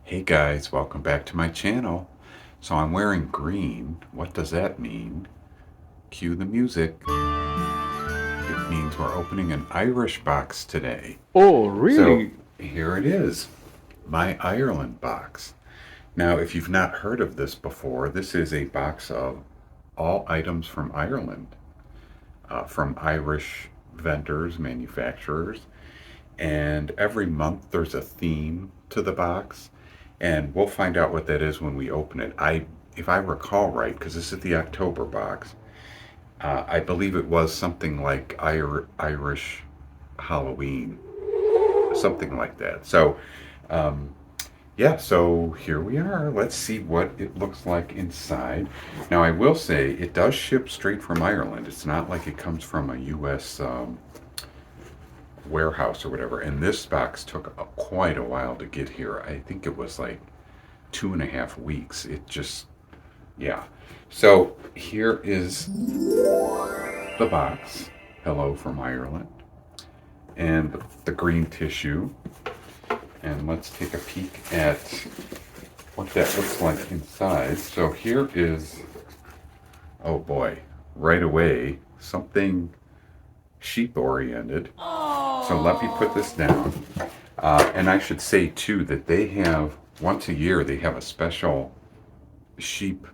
Hey guys, welcome back to my channel. So I'm wearing green. What does that mean? Cue the music. It means we're opening an Irish box today. Oh, So really? here it is, my Ireland box. Now, if you've not heard of this before, this is a box of all items from Ireland, from Irish vendors, manufacturers, and every month there's a theme to the box, and we'll find out what that is when we open it. If I recall right, because this is the October box, I believe it was something like Irish Halloween, something like that. So, um, yeah, so here we are. Let's see what it looks like inside. Now, I will say it does ship straight from Ireland. It's not like it comes from a U.S. Warehouse or whatever. And this box took quite a while to get here. I think it was like 2.5 weeks. It just, yeah. So here is the box. Hello from Ireland. And the green tissue. And let's take a peek at what that looks like inside. So here is, oh boy, right away, something sheep oriented. So let me put this down. And I should say too that they have once a year they have a special sheep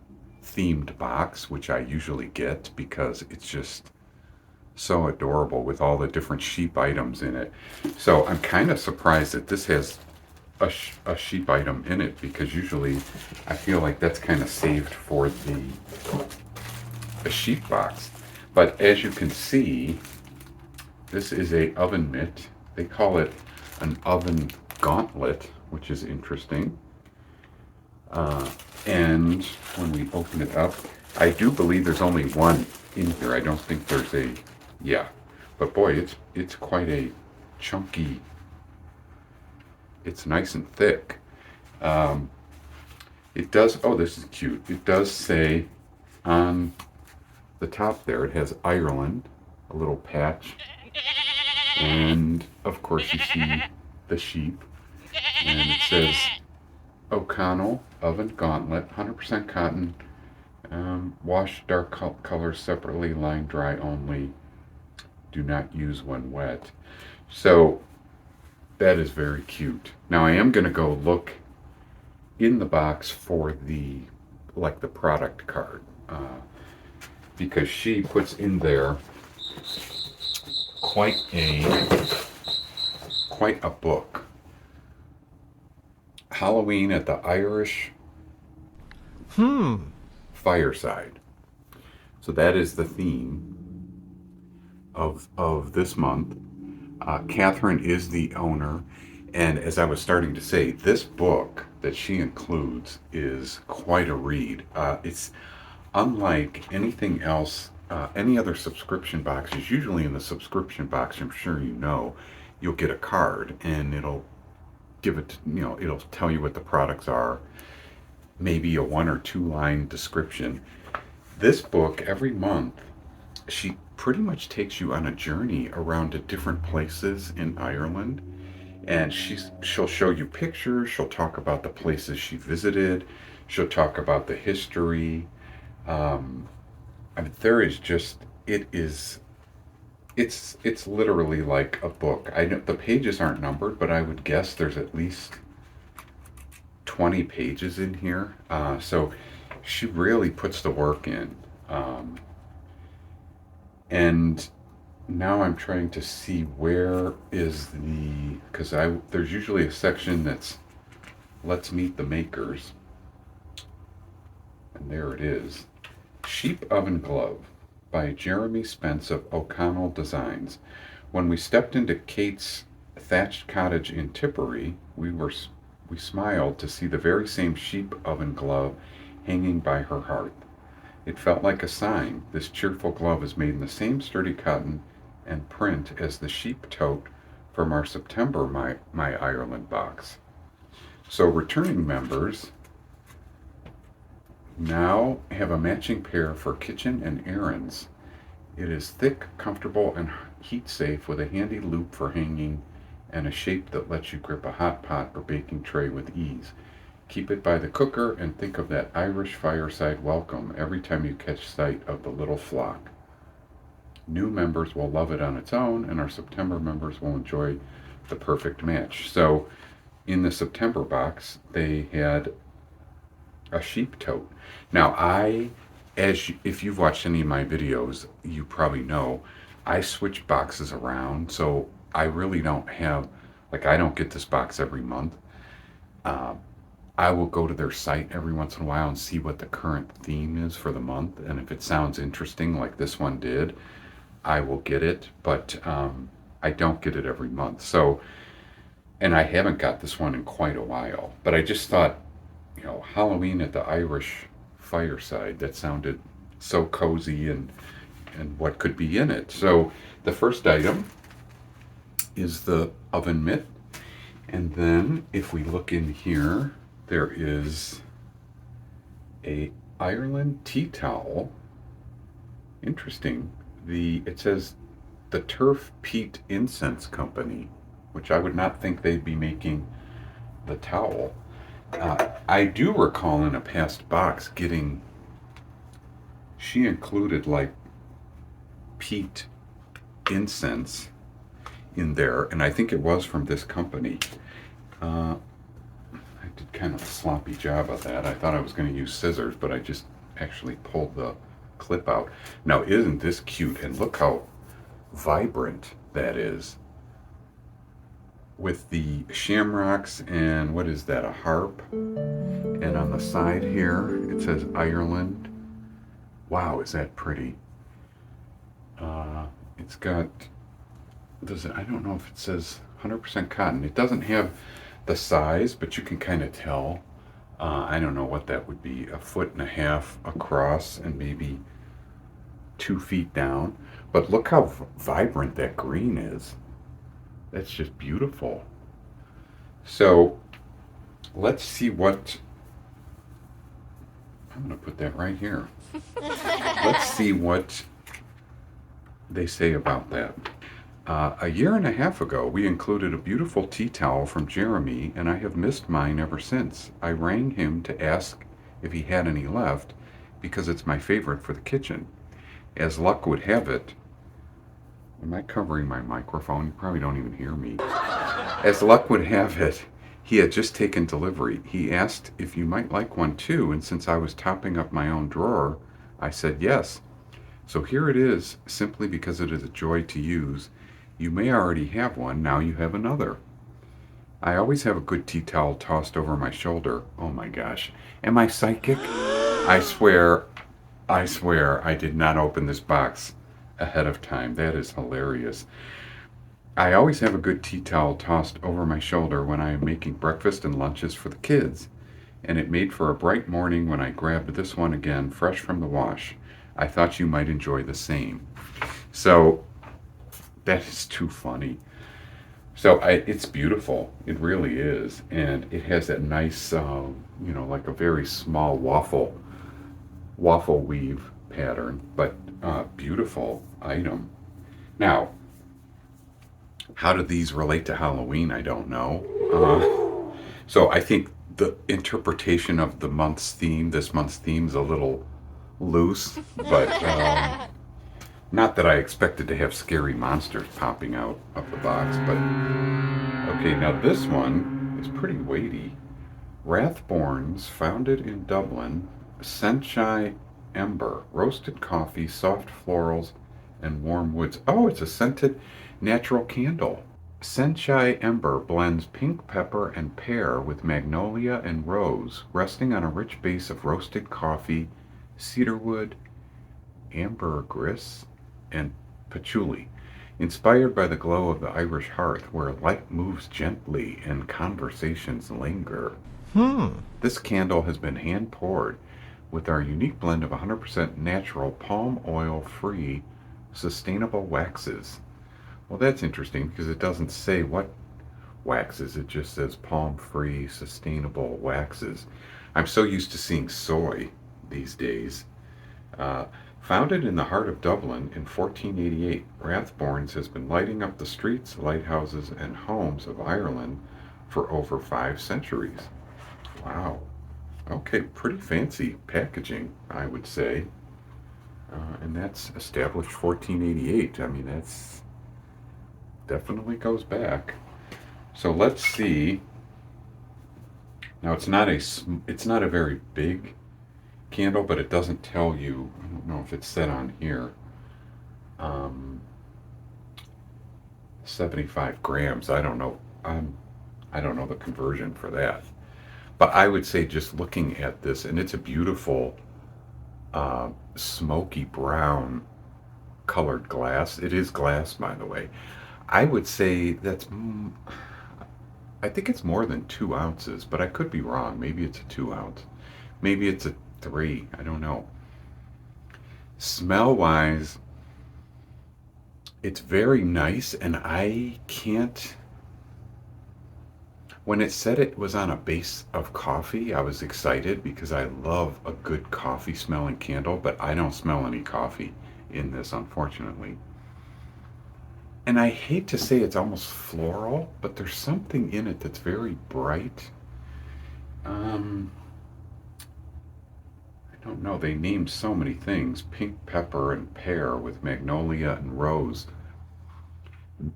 themed box, which I usually get because it's just so adorable with all the different sheep items in it. So I'm kind of surprised that this has a sheep item in it because usually I feel like that's kind of saved for the sheep box. But as you can see, this is a oven mitt. They call it an oven gauntlet, which is interesting. And when we open it up, I do believe there's only one in here. I don't think there's a, yeah. But boy, it's quite a chunky. It's nice and thick. Um, it does. Oh, this is cute. It does say on the top there. It has Ireland, a little patch, and of course you see the sheep, and it says O'Connell Oven Gauntlet, 100% cotton, wash dark colors separately, line dry only, do not use when wet. So that is very cute. Now I am going to go look in the box for the product card, because she puts in there quite a quite a book. Halloween at the Irish Fireside. So that is the theme of this month. Catherine is the owner, and as I was starting to say, this book that she includes is quite a read. It's unlike anything else, any other subscription boxes. Usually in the subscription box, I'm sure you know, you'll get a card and it'll give it, it'll tell you what the products are, maybe a 1 or 2 line description. This book, every month, she pretty much takes you on a journey around to different places in Ireland, and she'll show you pictures. She'll talk about the places she visited. She'll talk about the history. Um, I mean, there is just it is it's literally like a book. I know the pages aren't numbered, but I would guess there's at least 20 pages in here. So she really puts the work in. And now I'm trying to see where is because there's usually a section that's let's meet the makers, and there it is. Sheep Oven Glove by Jeremy Spence of O'Connell Designs. When we stepped into Kate's thatched cottage in Tipperary, we smiled to see the very same sheep oven glove hanging by her hearth. It felt like a sign. This cheerful glove is made in the same sturdy cotton and print as the sheep tote from our September My Ireland box. So returning members now have a matching pair for kitchen and errands. It is thick, comfortable, and heat safe with a handy loop for hanging and a shape that lets you grip a hot pot or baking tray with ease. Keep it by the cooker and think of that Irish fireside welcome every time you catch sight of the little flock. New members will love it on its own, and our September members will enjoy the perfect match. So, in the September box, they had a sheep tote. Now, if you've watched any of my videos, you probably know I switch boxes around, so I really don't have, like, I don't get this box every month. Uh, I will go to their site every once in a while and see what the current theme is for the month, and if it sounds interesting, like this one did, I will get it, but I don't get it every month. So, and I haven't got this one in quite a while, but I just thought, Halloween at the Irish fireside, that sounded so cozy and what could be in it. So the first item is the oven mitt. And then if we look in here, there is a Ireland tea towel. Interesting. It says the Turf Peat Incense Company, which I would not think they'd be making the towel. I do recall in a past box she included like peat incense in there, and I think it was from this company. I did kind of a sloppy job of that. I thought I was going to use scissors, but I just actually pulled the clip out. Now, isn't this cute? And look how vibrant that is. With the shamrocks and what is that, a harp? And on the side here, it says Ireland. Wow, is that pretty? It's got, I don't know if it says 100% cotton. It doesn't have the size, but you can kind of tell. I don't know what that would be, 1.5 feet across and maybe 2 feet down. But look how vibrant that green is. That's just beautiful. So let's see what, I'm going to put that right here. Let's see what they say about that. A year and a half ago, we included a beautiful tea towel from Jeremy, and I have missed mine ever since. I rang him to ask if he had any left, because it's my favorite for the kitchen. As luck would have it, am I covering my microphone? You probably don't even hear me. As luck would have it, he had just taken delivery. He asked if you might like one too, and since I was topping up my own drawer, I said yes. So here it is, simply because it is a joy to use. You may already have one, now you have another. I always have a good tea towel tossed over my shoulder. Oh my gosh. Am I psychic? I swear I did not open this box ahead of time. That is hilarious. I always have a good tea towel tossed over my shoulder when I am making breakfast and lunches for the kids. And it made for a bright morning when I grabbed this one again, fresh from the wash. I thought you might enjoy the same. So, that is too funny. So, it's beautiful. It really is. And it has that nice, like a very small waffle weave pattern, but beautiful item. Now, how do these relate to Halloween? I don't know. So I think the interpretation of this month's theme is a little loose, but not that I expected to have scary monsters popping out of the box, but okay, now this one is pretty weighty. Rathbourne's, founded in Dublin, Senchai Ember, roasted coffee, soft florals, and warm woods. Oh, it's a scented natural candle. Senchai Ember blends pink pepper and pear with magnolia and rose, resting on a rich base of roasted coffee, cedarwood, ambergris, and patchouli. Inspired by the glow of the Irish hearth, where light moves gently and conversations linger. This candle has been hand poured with our unique blend of 100% natural palm oil free sustainable waxes. Well, that's interesting because it doesn't say what waxes, it just says palm free sustainable waxes. I'm so used to seeing soy these days. Founded in the heart of Dublin in 1488, Rathbourne's has been lighting up the streets, lighthouses, and homes of Ireland for over 5 centuries. Wow. Okay, pretty fancy packaging, I would say. And that's established 1488. I mean, that's definitely goes back. So let's see. Now it's not a very big candle, but it doesn't tell you. I don't know if it's set on here. Um, 75 grams. I don't know. I don't know the conversion for that. But I would say just looking at this, and it's a beautiful smoky brown colored glass. It is glass, by the way. I would say I think it's more than 2 ounces, but I could be wrong. Maybe it's a 2 ounce. Maybe it's a three. I don't know. Smell wise, it's very nice, and I can't. When it said it was on a base of coffee, I was excited because I love a good coffee smelling candle, but I don't smell any coffee in this, unfortunately. And I hate to say it's almost floral, but there's something in it that's very bright. Um, I don't know. They named so many things: pink pepper and pear with magnolia and rose.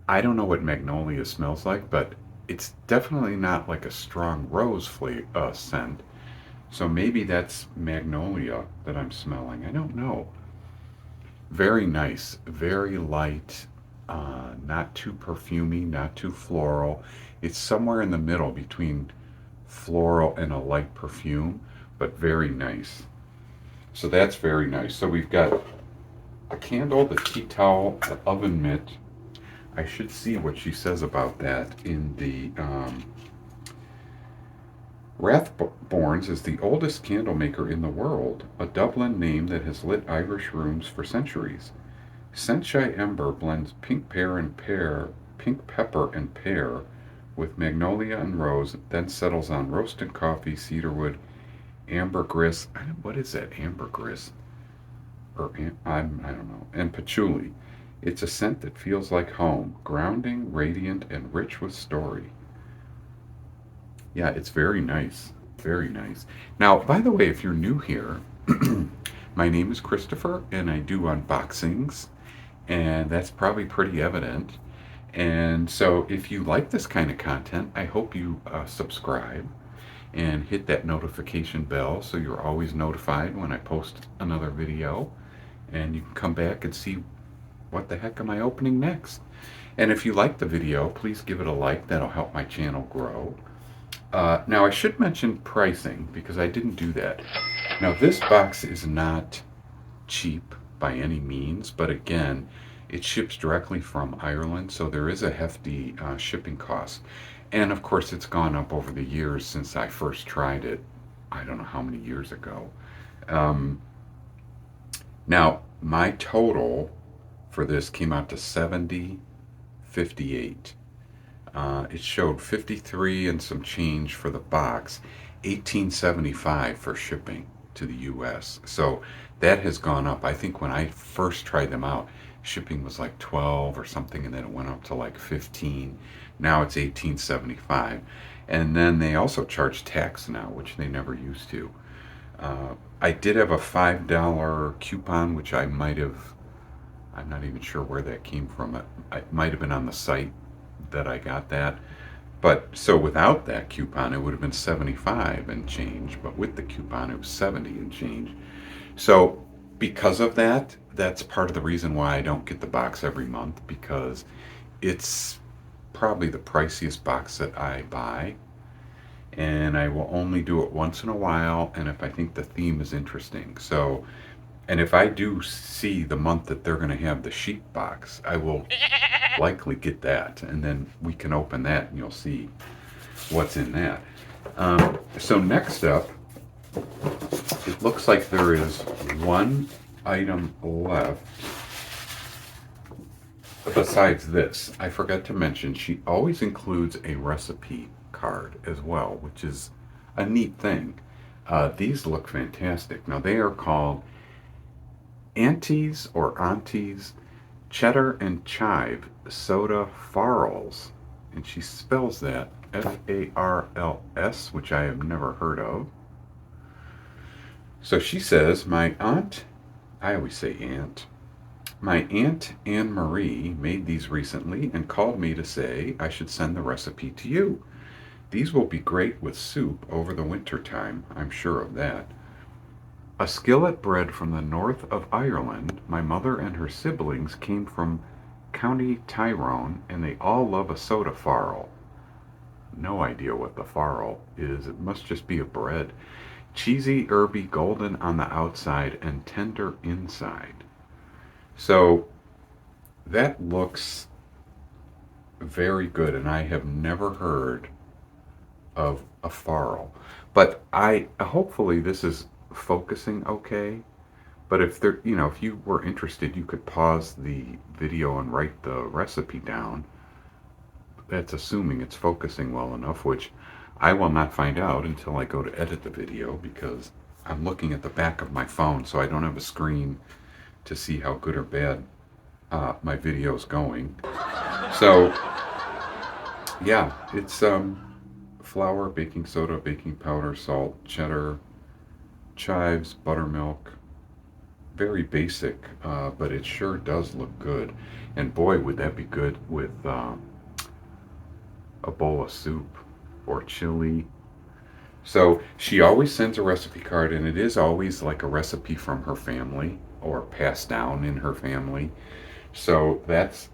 I don't know what magnolia smells like, but it's definitely not like a strong scent. So maybe that's magnolia that I'm smelling. I don't know. Very nice, very light, not too perfumey, not too floral. It's somewhere in the middle between floral and a light perfume, but very nice. So that's very nice. So we've got a candle, the tea towel, the oven mitt. I should see what she says about that in the Rathbourne's is the oldest candle maker in the world, a Dublin name that has lit Irish rooms for centuries. Senchai Ember blends pink pepper and pear with magnolia and rose, then settles on roasted coffee, cedarwood, ambergris. What is that ambergris? I don't know. And patchouli. It's a scent that feels like home, grounding, radiant, and rich with story. Yeah, it's very nice. Very nice. Now, by the way, if you're new here, my name is Christopher and I do unboxings, and that's probably pretty evident. And so, if you like this kind of content, I hope you subscribe and hit that notification bell so you're always notified when I post another video. And you can come back and see what the heck am I opening next. And if you like the video, please give it a like. That'll help my channel grow. Now, I should mention pricing because I didn't do that. Now, this box is not cheap by any means, but again, it ships directly from Ireland, so there is a hefty shipping cost. And of course, it's gone up over the years since I first tried it. I don't know how many years ago. Um, Now, my total for this came out to 70.58. It showed 53 and some change for the box, 18.75 for shipping to the US. So that has gone up. I think when I first tried them out, shipping was like 12 or something, and then it went up to like 15. Now it's 18.75. And then they also charge tax now, which they never used to. I did have a $5 coupon, which I'm not even sure where that came from. It might have been on the site that I got that. But so without that coupon, it would have been 75 and change. But with the coupon, it was 70 and change. So because of that, that's part of the reason why I don't get the box every month, because it's probably the priciest box that I buy. And I will only do it once in a while, and if I think the theme is interesting. So, and if I do see the month that they're going to have the sheep box, I will likely get that, and then we can open that and you'll see what's in that. So next up, it looks like there is one item left. Besides this, I forgot to mention, she always includes a recipe card as well, which is a neat thing. These look fantastic. Now, they are called Auntie's Cheddar and Chive Soda Farls. And she spells that Farls, which I have never heard of. So she says, my aunt, I always say aunt, my aunt Anne Marie made these recently and called me to say I should send the recipe to you. These will be great with soup over the winter time, I'm sure of that. A skillet bred from the north of Ireland, my mother and her siblings came from County Tyrone and they all love a soda farl. No idea what the farl is. It must just be a bread. Cheesy, herby, golden on the outside and tender inside. So that looks very good, and I have never heard of a farl. But I hopefully this is focusing okay. But if there, if you were interested, you could pause the video and write the recipe down. That's assuming it's focusing well enough, which I will not find out until I go to edit the video because I'm looking at the back of my phone, so I don't have a screen to see how good or bad my video is going. So, yeah, it's flour, baking soda, baking powder, salt, cheddar, chives, buttermilk. Very basic, but it sure does look good. And boy, would that be good with a bowl of soup or chili. So she always sends a recipe card, and it is always like a recipe from her family or passed down in her family. So that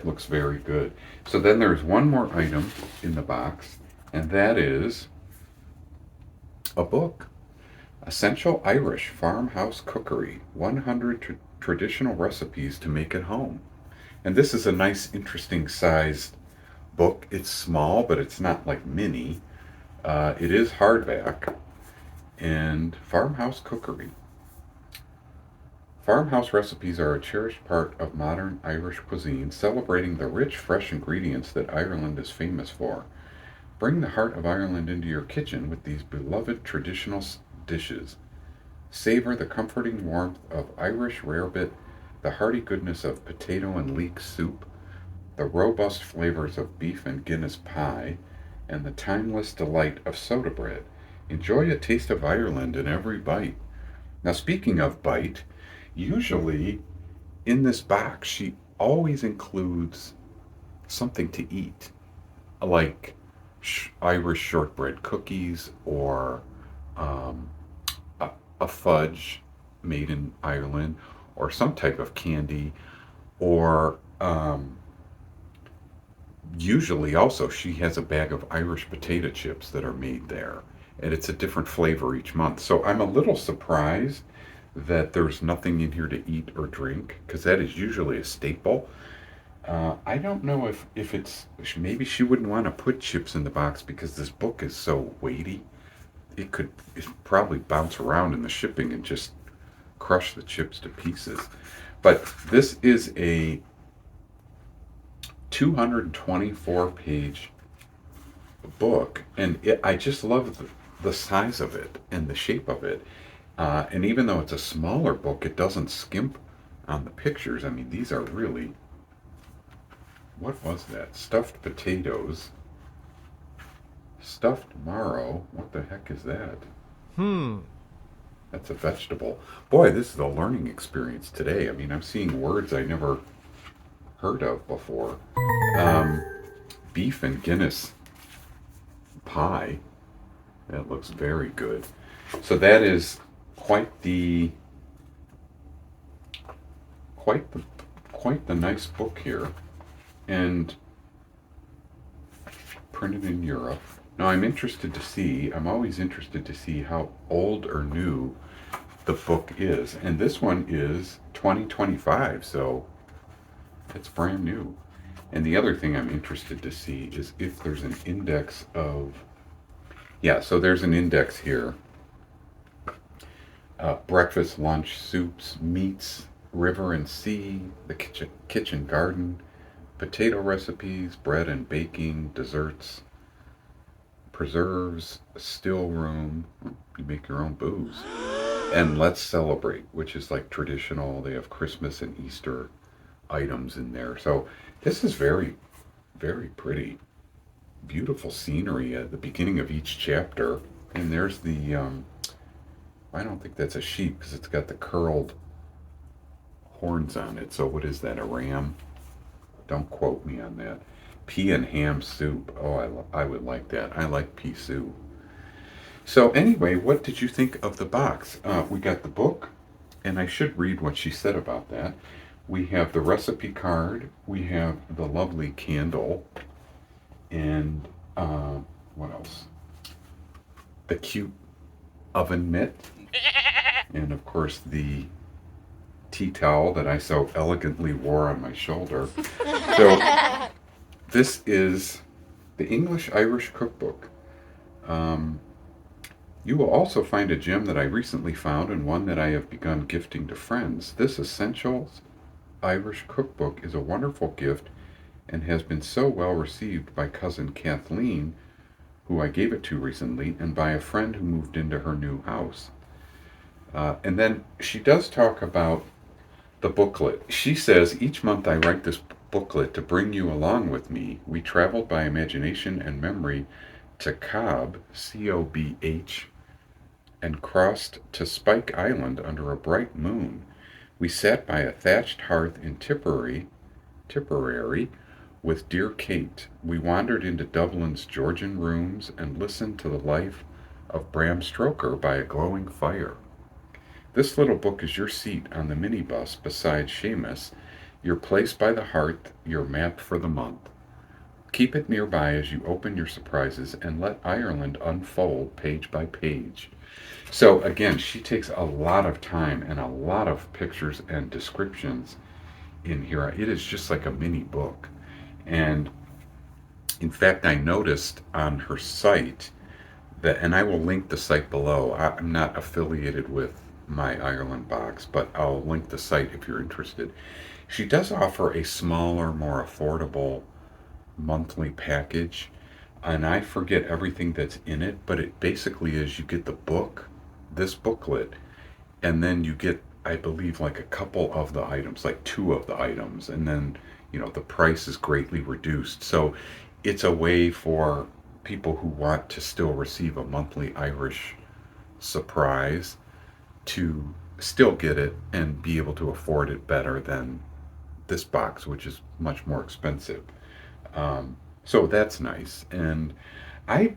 looks very good. So then there's one more item in the box, and that is a book. Essential Irish Farmhouse Cookery 100 Traditional Recipes to Make at Home. And this is a nice, interesting sized book. It's small, but it's not like mini. It is hardback. And farmhouse cookery. Farmhouse recipes are a cherished part of modern Irish cuisine, celebrating the rich, fresh ingredients that Ireland is famous for. Bring the heart of Ireland into your kitchen with these beloved traditional dishes. Savor the comforting warmth of Irish rarebit, the hearty goodness of potato and leek soup, the robust flavors of beef and Guinness pie, and the timeless delight of soda bread. Enjoy a taste of Ireland in every bite. Now, speaking of bite, usually in this box, she always includes something to eat, like Irish shortbread cookies or um, a fudge made in Ireland or some type of candy or usually also she has a bag of Irish potato chips that are made there and it's a different flavor each month. So I'm a little surprised that there's nothing in here to eat or drink because that is usually a staple. I don't know if it's maybe she wouldn't want to put chips in the box because this book is so weighty. It probably bounce around in the shipping and just crush the chips to pieces. But this is a 224 page book, and I just love the size of it and the shape of it. And even though it's a smaller book, it doesn't skimp on the pictures. I mean, these are really, what was that? Stuffed potatoes, stuffed marrow. What the heck is that? That's a vegetable. Boy, this is a learning experience today. I mean, I'm seeing words I never heard of before. Beef and Guinness pie. That looks very good. So that is quite the nice book here, and printed in Europe. Now I'm always interested to see how old or new the book is. And this one is 2025, so it's brand new. And the other thing I'm interested to see is if there's an index of, yeah, so there's an index here. Breakfast, lunch, soups, meats, river and sea, the kitchen garden, potato recipes, bread and baking, desserts, preserves, still room. You make your own booze. And let's celebrate, which is like traditional. They have Christmas and Easter items in there. So this is very, very pretty. beautiful scenery at the beginning of each chapter. And there's the, I don't think that's a sheep because it's got the curled horns on it. So what is that, a ram? Don't quote me on that. Pea and ham soup. Oh, I would like that. I like pea soup. So anyway, what did you think of the box? We got the book, and I should read what she said about that. We have the recipe card. We have the lovely candle, and what else? The cute oven mitt, and of course the tea towel that I so elegantly wore on my shoulder. So this is the English Irish Cookbook. Um, You will also find a gem that I recently found and one that I have begun gifting to friends. This Essentials Irish Cookbook is a wonderful gift and has been so well received by cousin Kathleen, who I gave it to recently, and by a friend who moved into her new house. And then she does talk about the booklet. She says, each month I write this booklet to bring you along with me. We traveled by imagination and memory to Cobb, Cobh, and crossed to Spike Island under a bright moon. We sat by a thatched hearth in Tipperary, with dear Kate. We wandered into Dublin's Georgian rooms and listened to the life of Bram Stoker by a glowing fire. This little book is your seat on the minibus beside Seamus, your place by the hearth, your map for the month. Keep it nearby as you open your surprises and let Ireland unfold page by page. So again, she takes a lot of time and a lot of pictures and descriptions in here. It is just like a mini book. And in fact, I noticed on her site that, and I will link the site below. I'm not affiliated with MyIreland box, but I'll link the site if you're interested. She does offer a smaller, more affordable monthly package, and I forget everything that's in it, but it basically is you get the book, this booklet, and then you get, I believe, like a couple of the items, like two of the items, and then, the price is greatly reduced. So it's a way for people who want to still receive a monthly Irish surprise to still get it and be able to afford it better than this box, which is much more expensive. So that's nice. And I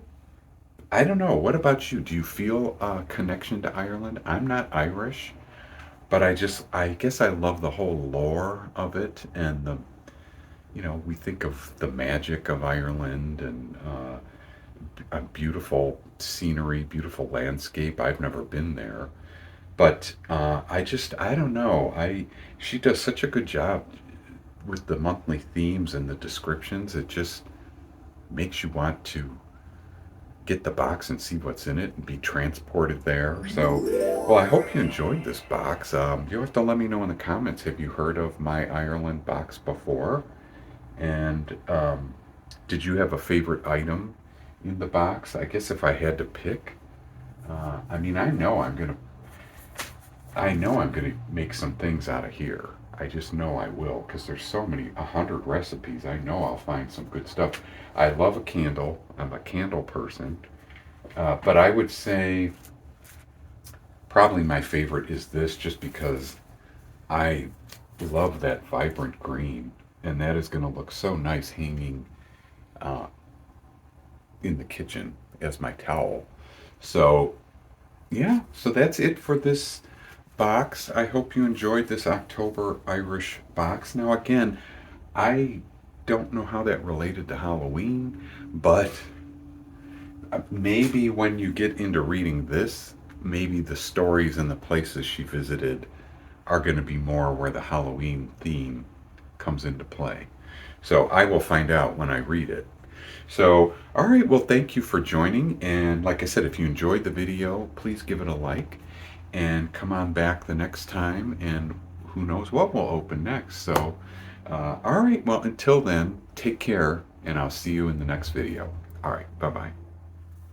I don't know. What about you? Do you feel a connection to Ireland? I'm not Irish, but I guess I love the whole lore of it and we think of the magic of Ireland and a beautiful scenery, beautiful landscape. I've never been there, but I don't know. She does such a good job with the monthly themes and the descriptions. It just makes you want to get the box and see what's in it and be transported there. So, well, I hope you enjoyed this box. You'll have to let me know in the comments. Have you heard of My Ireland box before? And did you have a favorite item in the box? I guess if I had to pick, I mean, I know I'm gonna make some things out of here. I just know I will because there's so many, 100 recipes. I know I'll find some good stuff. I love a candle. I'm a candle person. But I would say probably my favorite is this just because I love that vibrant green. And that is going to look so nice hanging uh, in the kitchen as my towel. So, yeah, so that's it for this box. I hope you enjoyed this October Irish box. Now, again, I don't know how that related to Halloween, but maybe when you get into reading this, maybe the stories and the places she visited are going to be more where the Halloween theme comes into play. So I will find out when I read it. So, all right, well, thank you for joining. And like I said, if you enjoyed the video, please give it a like and come on back the next time. And who knows what will open next. So, all right, well, until then, take care, and I'll see you in the next video. All right, bye-bye.